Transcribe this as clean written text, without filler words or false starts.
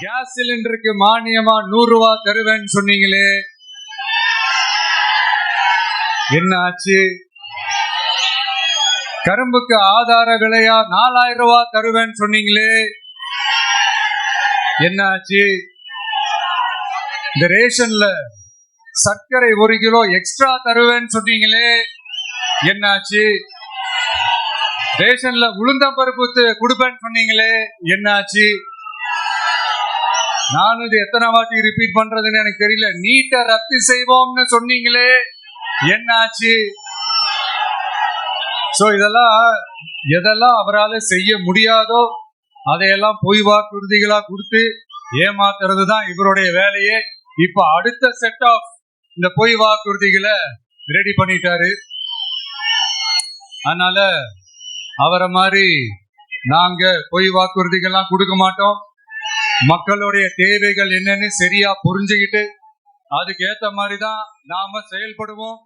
Case சிலிண்டருக்கு மானியமா 100 ரூபாய் தருவேன்னு சொன்னீங்களே, என்ன ஆச்சு? கரும்புக்கு ஆதார விலையா 4000 ரூபாய் தருவேன்னு சொன்னீங்களே, என்ன ஆச்சு? இந்த ரேஷன்ல சர்க்கரை 1 கிலோ எக்ஸ்ட்ரா தருவேன்னு சொன்னீங்களே, என்ன ஆச்சு? ரேஷன்ல உளுந்தம்பருப்பு கொடுப்பேன்னு சொன்னீங்களே, என்ன ஆச்சு? நானும் இது எத்தனை வாட்டி ரிப்பீட் பண்றதுன்னு எனக்கு தெரியல. நீட்டை ரத்து செய்வோம்னு சொன்னீங்களே, என்ன ஆச்சு? சோ எதெல்லாம் அவரால் செய்ய முடியாதோ அதையெல்லாம் பொய் வாக்குறுதிகளா கொடுத்து ஏமாத்துறது தான் இவருடைய வேலையே. இப்ப அடுத்த செட் ஆஃப் இந்த பொய் வாக்குறுதிகளை ரெடி பண்ணிட்டாரு. அதனால அவரை மாதிரி நாங்க பொய் வாக்குறுதிகள்லாம் கொடுக்க மாட்டோம். மக்களுடைய தேவைகள் என்னன்னு சரியா புரிஞ்சுக்கிட்டு அதுக்கு ஏத்த மாதிரி தான் நாம செயல்படுவோம்.